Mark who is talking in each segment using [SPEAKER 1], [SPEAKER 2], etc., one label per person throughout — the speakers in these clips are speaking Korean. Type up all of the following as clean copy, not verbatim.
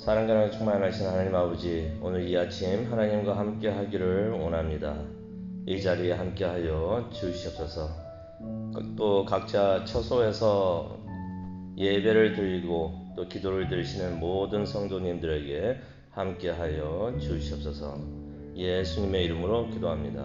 [SPEAKER 1] 사랑과 충만하신 하나님 아버지, 오늘 이 아침 하나님과 함께 하기를 원합니다. 이 자리에 함께 하여 주시옵소서. 또 각자 처소에서 예배를 드리고 또 기도를 드리시는 모든 성도님들에게 함께 하여 주시옵소서. 예수님의 이름으로 기도합니다.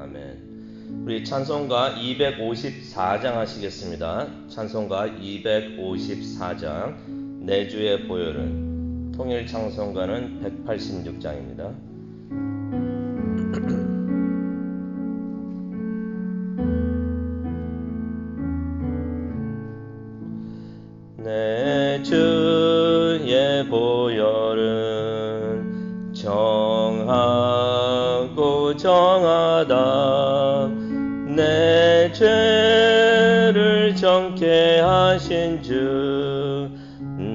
[SPEAKER 1] 아멘. 우리 찬송가 254장 하시겠습니다. 찬송가 254장 내 주의 보혈은, 통일 찬송가는 186장입니다. 내 주의 보혈은 정하고 정하다. 내 죄를 정케 하신 주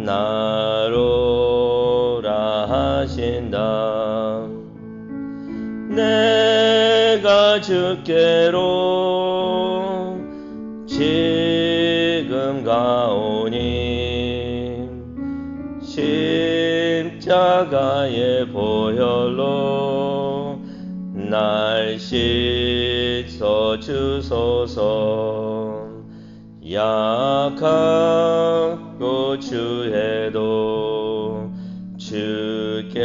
[SPEAKER 1] 나로라 하신다. 내가 주께로 지금 가오니 십자가의 보혈로 날 씻어 주소서. 약하고 주해도 주께로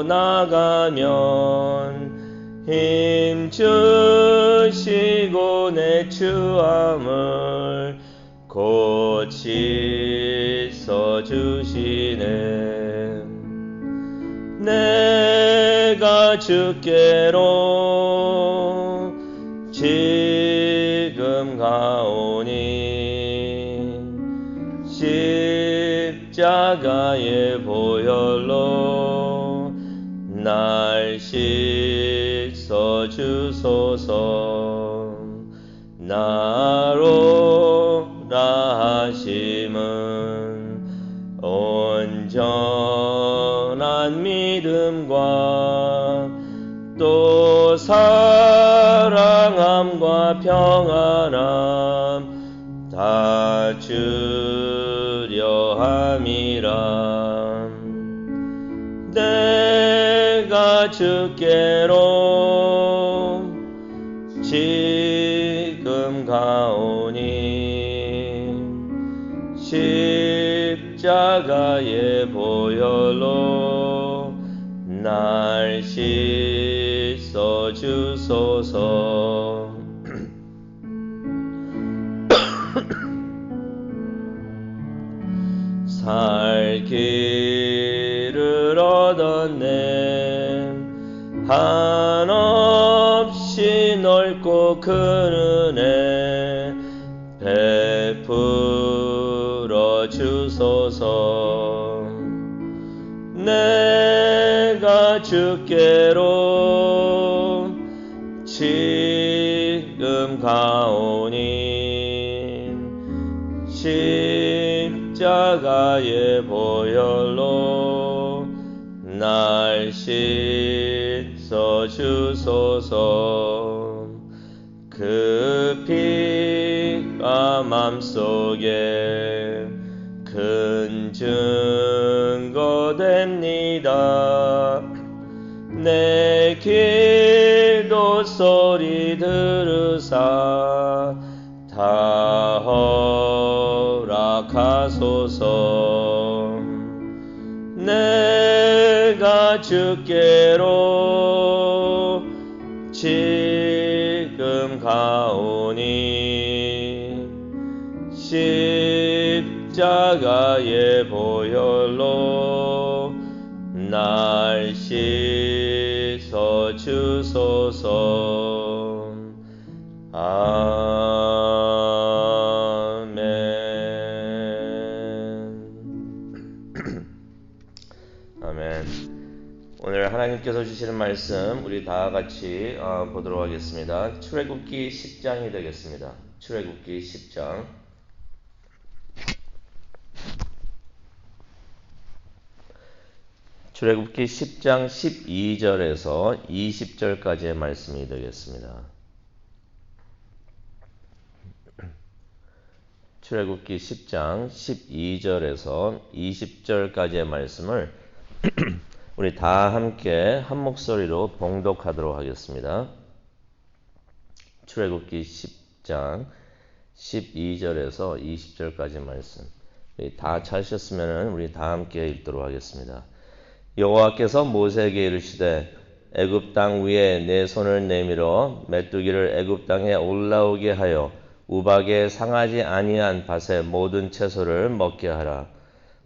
[SPEAKER 1] 나가면 힘 주시고 내 추함을 곧 씻어 주시네. 내가 주께로 지금 가오니 십자가의 보혈로 날 씻어 주소서. 나로라 하심은 온전한 믿음과 또 사랑함과 평안함 다 주려 함이라. 내가 주께로 지금 가오니 십자가의 보혈로 날 씻어 주소서. 살 길을 얻었네. 한없이 넓고 큰 은혜 베풀어 주소서. 내가 주께로 지금 가오니 십자가의 보혈로 날 씻어 주소서. 그 피가 맘속에 큰 증거 됩니다. 내 기도 소리 들으사 다 허락하소서. 내가 주께로 지금 가오니 십자가의 보혈로 날 씻어 주소서. 아멘. 아멘. 오늘 하나님께서 주시는 말씀 우리 다 같이 보도록 하겠습니다. 출애굽기 10장이 되겠습니다. 출애굽기 10장. 출애굽기 10장 12절에서 20절까지의 말씀이 되겠습니다. 출애굽기 10장 12절에서 20절까지의 말씀을 우리 다 함께 한 목소리로 봉독하도록 하겠습니다. 출애굽기 10장 12절에서 20절까지 말씀. 다 찾으셨으면 우리 다 함께 읽도록 하겠습니다. 여호와께서 모세에게 이르시되 애굽 땅 위에 내 손을 내밀어 메뚜기를 애굽 땅에 올라오게 하여 우박에 상하지 아니한 밭의 모든 채소를 먹게 하라.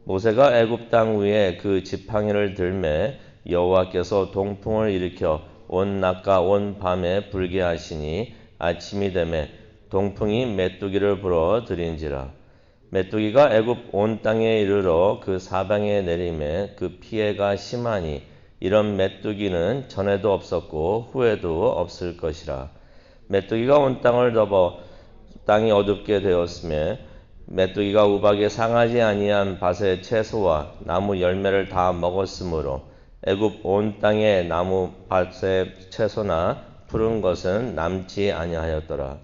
[SPEAKER 1] 모세가 애굽 땅 위에 그 지팡이를 들매 여호와께서 동풍을 일으켜 온 낮과 온 밤에 불게 하시니 아침이 되매 동풍이 메뚜기를 불어 들인지라. 메뚜기가 애굽 온 땅에 이르러 그 사방에 내림에 그 피해가 심하니 이런 메뚜기는 전에도 없었고 후에도 없을 것이라. 메뚜기가 온 땅을 덮어 땅이 어둡게 되었으며 메뚜기가 우박에 상하지 아니한 밭의 채소와 나무 열매를 다 먹었으므로 애굽 온 땅에 나무 밭의 채소나 푸른 것은 남지 아니하였더라.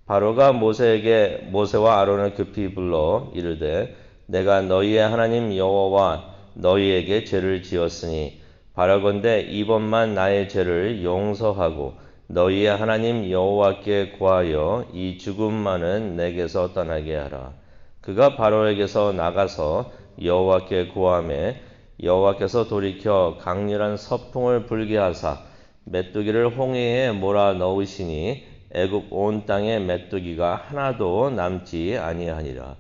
[SPEAKER 1] 바로가 모세와 아론을 급히 불러 이르되 내가 너희의 하나님 여호와와 너희에게 죄를 지었으니 바라건대 이번만 나의 죄를 용서하고 너희의 하나님 여호와께 구하여 이 죽음만은 내게서 떠나게 하라. 그가 바로에게서 나가서 여호와께 구하매 여호와께서 돌이켜 강렬한 서풍을 불게 하사 메뚜기를 홍해에 몰아 넣으시니 애굽 온 땅에 메뚜기가 하나도 남지 아니하니라.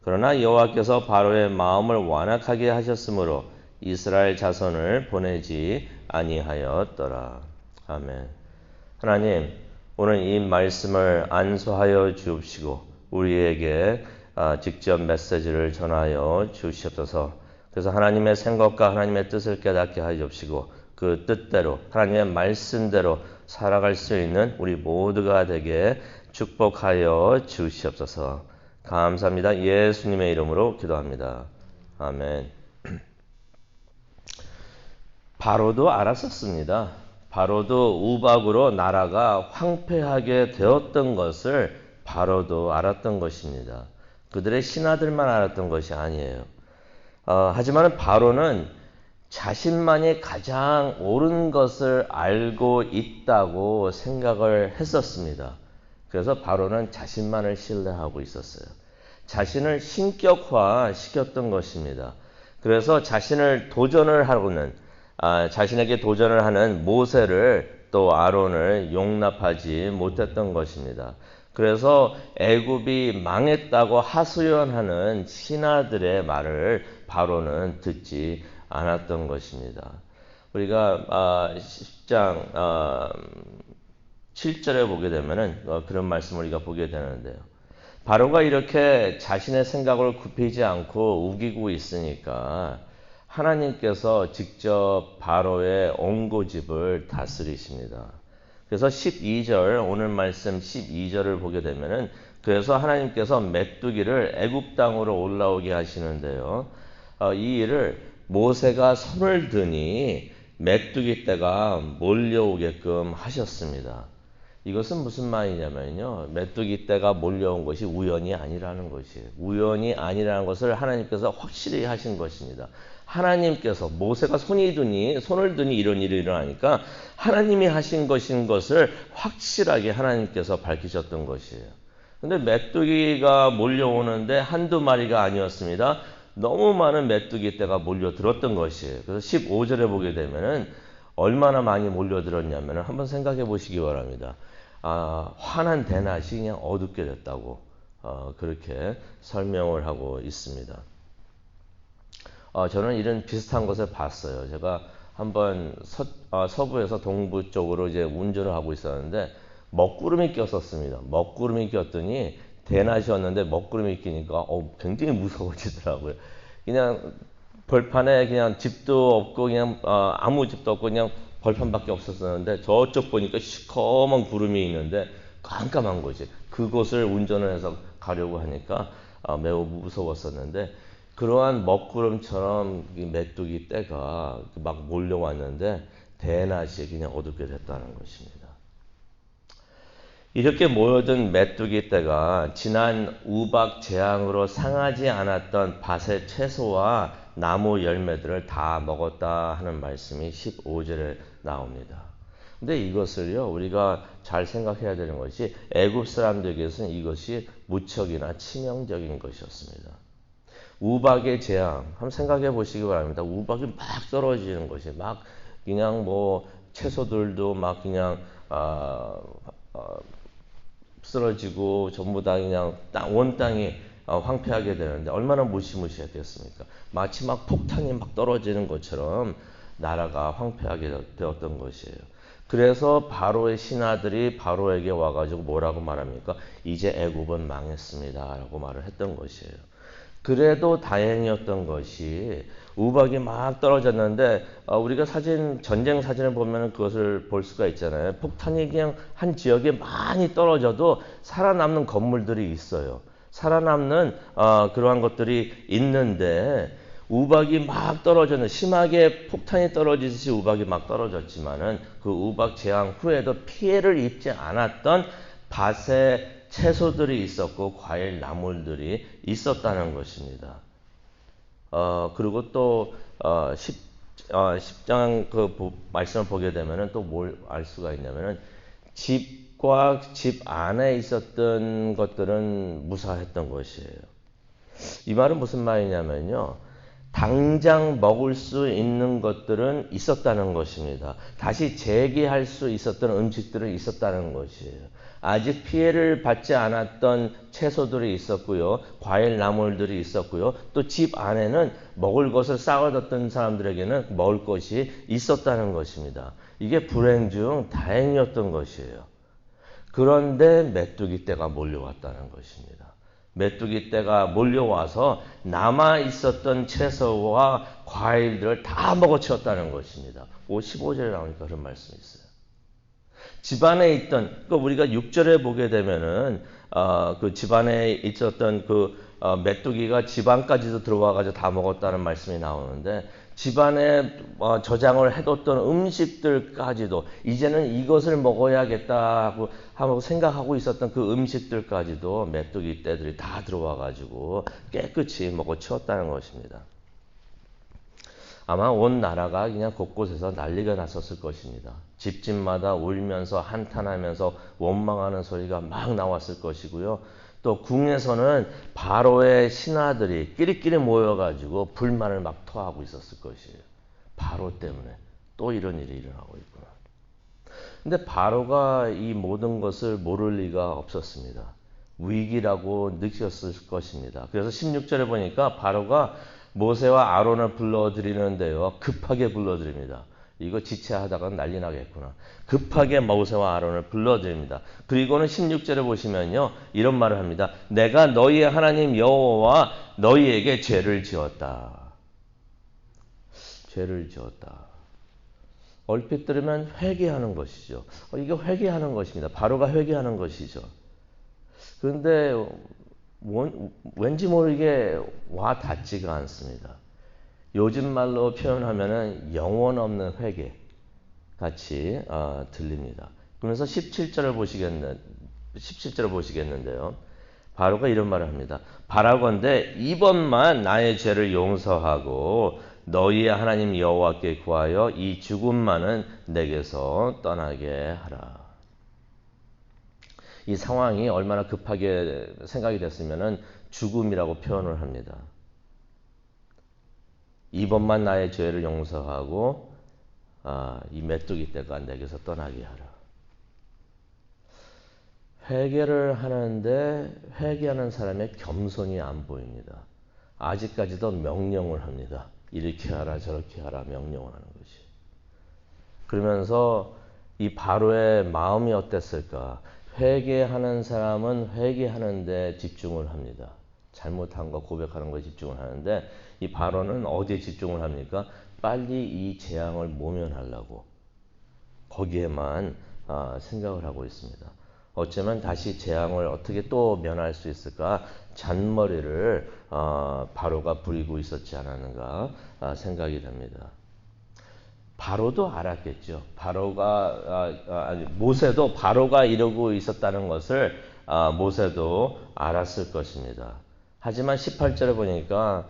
[SPEAKER 1] 그러나 여호와께서 바로의 마음을 완악하게 하셨으므로 이스라엘 자손을 보내지 아니하였더라. 아멘. 하나님, 오늘 이 말씀을 안수하여 주옵시고 우리에게 직접 메시지를 전하여 주시옵소서. 그래서 하나님의 생각과 하나님의 뜻을 깨닫게 하여 주옵시고 그 뜻대로 하나님의 말씀대로 살아갈 수 있는 우리 모두가 되게 축복하여 주시옵소서. 감사합니다. 예수님의 이름으로 기도합니다. 아멘. 바로도 알았었습니다. 바로도 우박으로 나라가 황폐하게 되었던 것을 바로도 알았던 것입니다. 그들의 신하들만 알았던 것이 아니에요. 하지만 바로는 자신만이 가장 옳은 것을 알고 있다고 생각을 했었습니다. 그래서 바로는 자신만을 신뢰하고 있었어요. 자신을 신격화 시켰던 것입니다. 그래서 자신을 도전을 하고는 자신에게 도전을 하는 모세를 또 아론을 용납하지 못했던 것입니다. 그래서 애굽이 망했다고 하소연하는 신하들의 말을 바로는 듣지 않았던 것입니다. 우리가 10장 7절에 보게 되면은 그런 말씀을 우리가 보게 되는데요. 바로가 이렇게 자신의 생각을 굽히지 않고 우기고 있으니까 하나님께서 직접 바로의 온 고집을 다스리십니다. 그래서 12절, 오늘 말씀 12절을 보게 되면은 그래서 하나님께서 메뚜기를 애굽 땅으로 올라오게 하시는데요. 이 일을 모세가 손을 드니 메뚜기 떼가 몰려오게끔 하셨습니다. 이것은 무슨 말이냐면요. 메뚜기 떼가 몰려온 것이 우연이 아니라는 것이에요. 우연이 아니라는 것을 하나님께서 확실히 하신 것입니다. 하나님께서 모세가 손을 드니 이런 일이 일어나니까 하나님이 하신 것인 것을 확실하게 하나님께서 밝히셨던 것이에요. 근데 메뚜기가 몰려오는데 한두 마리가 아니었습니다. 너무 많은 메뚜기 떼가 몰려들었던 것이에요. 그래서 15절에 보게 되면은 얼마나 많이 몰려들었냐면 한번 생각해 보시기 바랍니다. 환한 대낮이 그냥 어둡게 됐다고 그렇게 설명을 하고 있습니다. 저는 이런 비슷한 것을 봤어요. 제가 한번 서부에서 동부 쪽으로 이제 운전을 하고 있었는데 먹구름이 꼈었습니다. 먹구름이 꼈더니 대낮이었는데 먹구름이 끼니까 굉장히 무서워지더라고요. 그냥 벌판에 그냥 집도 없고 그냥 아무 집도 없고 그냥 벌판밖에 없었었는데 저쪽 보니까 시커먼 구름이 있는데 깜깜한 곳이 그곳을 운전을 해서 가려고 하니까 매우 무서웠었는데 그러한 먹구름처럼 메뚜기 떼가 막 몰려왔는데 대낮이 그냥 어둡게 됐다는 것입니다. 이렇게 모여든 메뚜기 떼가 지난 우박 재앙으로 상하지 않았던 밭의 채소와 나무 열매들을 다 먹었다 하는 말씀이 15절에 나옵니다. 근데 이것을요, 우리가 잘 생각해야 되는 것이 애굽 사람들에게서는 이것이 무척이나 치명적인 것이었습니다. 우박의 재앙, 한번 생각해 보시기 바랍니다. 우박이 막 떨어지는 것이 막 그냥 뭐 채소들도 막 그냥 쓰러지고 전부 다 그냥 온 땅이 황폐하게 되는데 얼마나 무시무시했겠습니까? 마치 막 폭탄이 막 떨어지는 것처럼 나라가 황폐하게 되었던 것이에요. 그래서 바로의 신하들이 바로에게 와가지고 뭐라고 말합니까? 이제 애굽은 망했습니다라고 말을 했던 것이에요. 그래도 다행이었던 것이 우박이 막 떨어졌는데 우리가 전쟁 사진을 보면 그것을 볼 수가 있잖아요. 폭탄이 그냥 한 지역에 많이 떨어져도 살아남는 건물들이 있어요. 살아남는 그러한 것들이 있는데 우박이 막 떨어졌는 심하게 폭탄이 떨어지듯이 우박이 막 떨어졌지만은 그 우박 재앙 후에도 피해를 입지 않았던 밭에 채소들이 있었고 과일 나물들이 있었다는 것입니다. 그리고 또 10장 그 말씀을 보게 되면은 또 뭘 알 수가 있냐면은 집과 집 안에 있었던 것들은 무사했던 것이에요. 이 말은 무슨 말이냐면요. 당장 먹을 수 있는 것들은 있었다는 것입니다. 다시 재기할 수 있었던 음식들은 있었다는 것이에요. 아직 피해를 받지 않았던 채소들이 있었고요. 과일 나물들이 있었고요. 또 집 안에는 먹을 것을 쌓아뒀던 사람들에게는 먹을 것이 있었다는 것입니다. 이게 불행 중 다행이었던 것이에요. 그런데 메뚜기 떼가 몰려왔다는 것입니다. 메뚜기 떼가 몰려와서 남아 있었던 채소와 과일들을 다 먹어치웠다는 것입니다. 15절에 나오니까 그런 말씀이 있어요. 집안에 있던, 우리가 6절에 보게 되면은 그 집안에 있었던 메뚜기가 집안까지도 들어와가지고 다 먹었다는 말씀이 나오는데 집안에 저장을 해뒀던 음식들까지도 이제는 이것을 먹어야겠다 하고 생각하고 있었던 그 음식들까지도 메뚜기 떼들이 다 들어와가지고 깨끗이 먹어치웠다는 것입니다. 아마 온 나라가 그냥 곳곳에서 난리가 났었을 것입니다. 집집마다 울면서 한탄하면서 원망하는 소리가 막 나왔을 것이고요. 또 궁에서는 바로의 신하들이 끼리끼리 모여가지고 불만을 막 토하고 있었을 것이에요. 바로 때문에 또 이런 일이 일어나고 있구나. 근데 바로가 이 모든 것을 모를 리가 없었습니다. 위기라고 느꼈을 것입니다. 그래서 16절에 보니까 바로가 모세와 아론을 불러드리는데요. 급하게 불러드립니다. 이거 지체하다가 난리 나겠구나. 급하게 모세와 아론을 불러드립니다. 그리고는 16절에 보시면요. 이런 말을 합니다. 내가 너희의 하나님 여호와와 너희에게 죄를 지었다. 죄를 지었다. 얼핏 들으면 회개하는 것이죠. 이게 회개하는 것입니다. 바로가 회개하는 것이죠. 그런데 왠지 모르게 와 닿지가 않습니다. 요즘 말로 표현하면은 영혼 없는 회개 같이 들립니다. 그러면서 17절을 보시겠는데요. 바로가 이런 말을 합니다. 바라건대 이번만 나의 죄를 용서하고 너희의 하나님 여호와께 구하여 이 죽음만은 내게서 떠나게 하라. 이 상황이 얼마나 급하게 생각이 됐으면은 죽음이라고 표현을 합니다. 이번만 나의 죄를 용서하고 이 메뚜기 떼가 내게서 떠나게 하라. 회개를 하는데 회개하는 사람의 겸손이 안 보입니다. 아직까지도 명령을 합니다. 이렇게 하라 저렇게 하라 명령을 하는 것이. 그러면서 이 바로의 마음이 어땠을까? 회개하는 사람은 회개하는 데 집중을 합니다. 잘못한 거 고백하는 거에 집중을 하는데 이 바로는 어디에 집중을 합니까? 빨리 이 재앙을 모면하려고 거기에만 생각을 하고 있습니다. 어쩌면 다시 재앙을 어떻게 또 면할 수 있을까 잔머리를 바로가 부리고 있었지 않았는가 생각이 됩니다. 바로도 알았겠죠. 모세도 바로가 이러고 있었다는 것을 모세도 알았을 것입니다. 하지만 18절에 보니까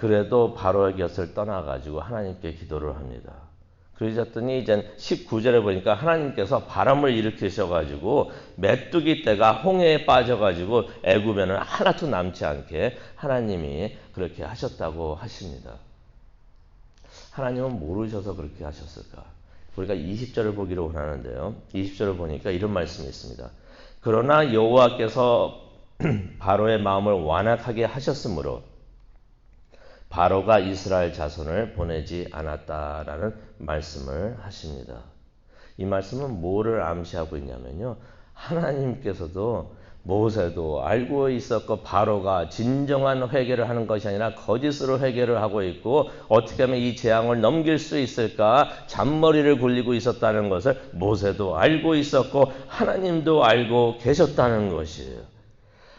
[SPEAKER 1] 그래도 바로의 곁을 떠나가지고 하나님께 기도를 합니다. 그러셨더니 이제 19절에 보니까 하나님께서 바람을 일으키셔가지고 메뚜기 떼가 홍해에 빠져가지고 애굽에는 하나도 남지 않게 하나님이 그렇게 하셨다고 하십니다. 하나님은 모르셔서 그렇게 하셨을까? 우리가 20절을 보기로 원하는데요. 20절을 보니까 이런 말씀이 있습니다. 그러나 여호와께서 바로의 마음을 완악하게 하셨으므로 바로가 이스라엘 자손을 보내지 않았다라는 말씀을 하십니다. 이 말씀은 뭐를 암시하고 있냐면요. 하나님께서도 모세도 알고 있었고 바로가 진정한 회개를 하는 것이 아니라 거짓으로 회개를 하고 있고 어떻게 하면 이 재앙을 넘길 수 있을까 잔머리를 굴리고 있었다는 것을 모세도 알고 있었고 하나님도 알고 계셨다는 것이에요.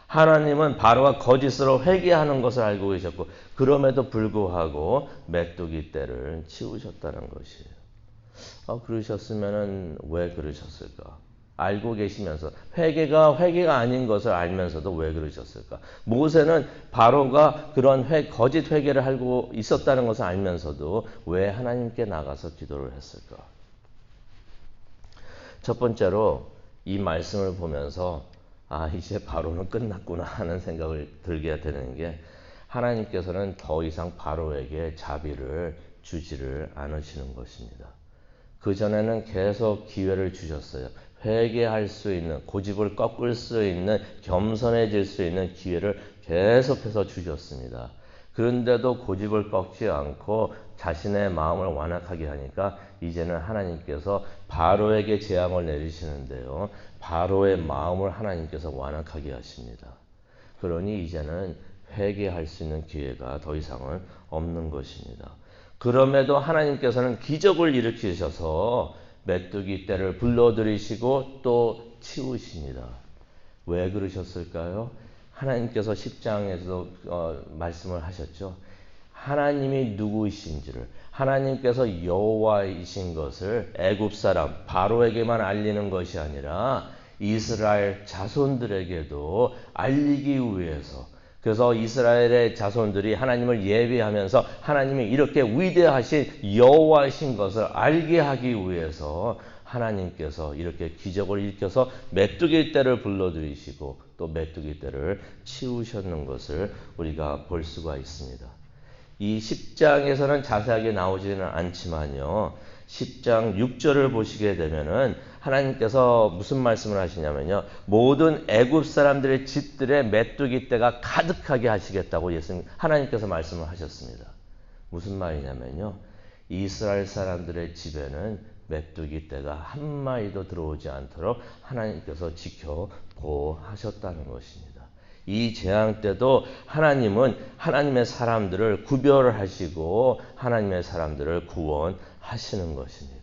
[SPEAKER 1] 하나님은 바로가 거짓으로 회개하는 것을 알고 계셨고 그럼에도 불구하고 메뚜기 떼를 치우셨다는 것이에요. 그러셨으면 왜 그러셨을까? 알고 계시면서 회개가 아닌 것을 알면서도 왜 그러셨을까? 모세는 바로가 그런 거짓 회개를 하고 있었다는 것을 알면서도 왜 하나님께 나가서 기도를 했을까? 첫 번째로 이 말씀을 보면서 이제 바로는 끝났구나 하는 생각을 들게 되는 게 하나님께서는 더 이상 바로에게 자비를 주지를 않으시는 것입니다. 그전에는 계속 기회를 주셨어요. 회개할 수 있는, 고집을 꺾을 수 있는, 겸손해질 수 있는 기회를 계속해서 주셨습니다. 그런데도 고집을 꺾지 않고 자신의 마음을 완악하게 하니까 이제는 하나님께서 바로에게 재앙을 내리시는데요. 바로의 마음을 하나님께서 완악하게 하십니다. 그러니 이제는 회개할 수 있는 기회가 더 이상은 없는 것입니다. 그럼에도 하나님께서는 기적을 일으키셔서 메뚜기 떼를 불러들이시고 또 치우십니다. 왜 그러셨을까요? 하나님께서 10장에서 말씀을 하셨죠. 하나님이 누구이신지를 하나님께서 여호와이신 것을 애굽 사람 바로에게만 알리는 것이 아니라 이스라엘 자손들에게도 알리기 위해서 그래서 이스라엘의 자손들이 하나님을 예배하면서 하나님이 이렇게 위대하신 여호와이신 것을 알게 하기 위해서 하나님께서 이렇게 기적을 일으켜서 메뚜기 떼를 불러들이시고 또 메뚜기 떼를 치우셨는 것을 우리가 볼 수가 있습니다. 이 10장에서는 자세하게 나오지는 않지만요. 10장 6절을 보시게 되면은 하나님께서 무슨 말씀을 하시냐면요. 모든 애굽 사람들의 집들에 메뚜기 떼가 가득하게 하시겠다고 하나님께서 말씀을 하셨습니다. 무슨 말이냐면요. 이스라엘 사람들의 집에는 메뚜기 떼가 한 마리도 들어오지 않도록 하나님께서 지켜 보호하셨다는 것입니다. 이 재앙 때도 하나님은 하나님의 사람들을 구별하시고 하나님의 사람들을 구원하시는 것입니다.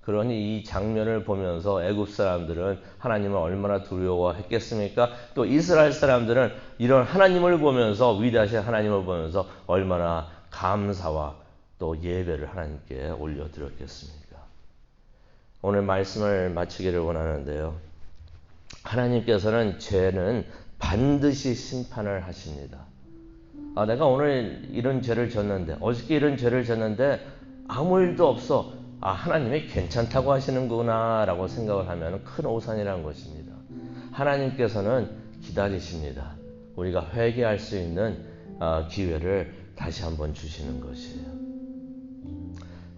[SPEAKER 1] 그러니 이 장면을 보면서 애굽 사람들은 하나님을 얼마나 두려워했겠습니까? 또 이스라엘 사람들은 이런 하나님을 보면서 위대하신 하나님을 보면서 얼마나 감사와 또 예배를 하나님께 올려드렸겠습니까? 오늘 말씀을 마치기를 원하는데요. 하나님께서는 죄는 반드시 심판을 하십니다. 내가 오늘 이런 죄를 졌는데 어저께 이런 죄를 졌는데 아무 일도 없어. 하나님이 괜찮다고 하시는구나 라고 생각을 하면 큰 오산이라는 것입니다. 하나님께서는 기다리십니다. 우리가 회개할 수 있는 기회를 다시 한번 주시는 것이에요.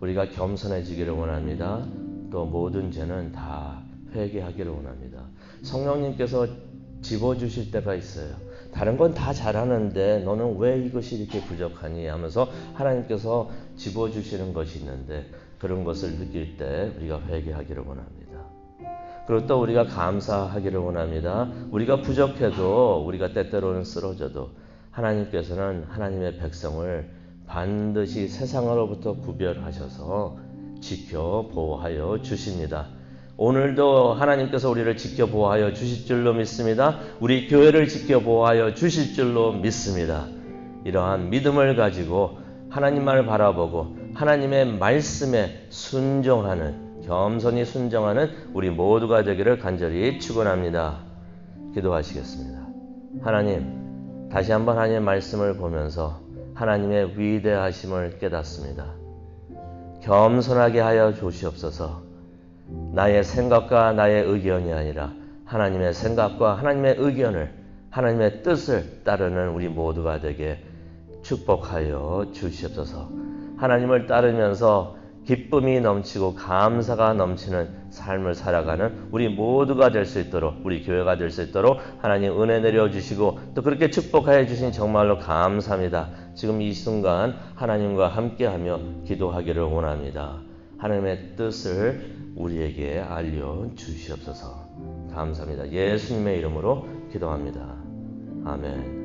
[SPEAKER 1] 우리가 겸손해지기를 원합니다. 또 모든 죄는 다 회개하기를 원합니다. 성령님께서 집어주실 때가 있어요. 다른 건 다 잘하는데 너는 왜 이것이 이렇게 부족하니 하면서 하나님께서 집어주시는 것이 있는데 그런 것을 느낄 때 우리가 회개하기를 원합니다. 그리고 또 우리가 감사하기를 원합니다. 우리가 부족해도 우리가 때때로는 쓰러져도 하나님께서는 하나님의 백성을 반드시 세상으로부터 구별하셔서 지켜 보호하여 주십니다. 오늘도 하나님께서 우리를 지켜 보호하여 주실 줄로 믿습니다. 우리 교회를 지켜 보호하여 주실 줄로 믿습니다. 이러한 믿음을 가지고 하나님만을 바라보고 하나님의 말씀에 순종하는, 겸손히 순종하는 우리 모두가 되기를 간절히 축원합니다. 기도하시겠습니다. 하나님, 다시 한번 하나님의 말씀을 보면서 하나님의 위대하심을 깨닫습니다. 겸손하게 하여 주시옵소서. 나의 생각과 나의 의견이 아니라 하나님의 생각과 하나님의 의견을, 하나님의 뜻을 따르는 우리 모두가 되게 축복하여 주시옵소서. 하나님을 따르면서 기쁨이 넘치고 감사가 넘치는 삶을 살아가는 우리 모두가 될 수 있도록, 우리 교회가 될 수 있도록 하나님 은혜 내려주시고 또 그렇게 축복하여 주신 정말로 감사합니다. 지금 이 순간 하나님과 함께하며 기도하기를 원합니다. 하나님의 뜻을 우리에게 알려주시옵소서. 감사합니다. 예수님의 이름으로 기도합니다. 아멘.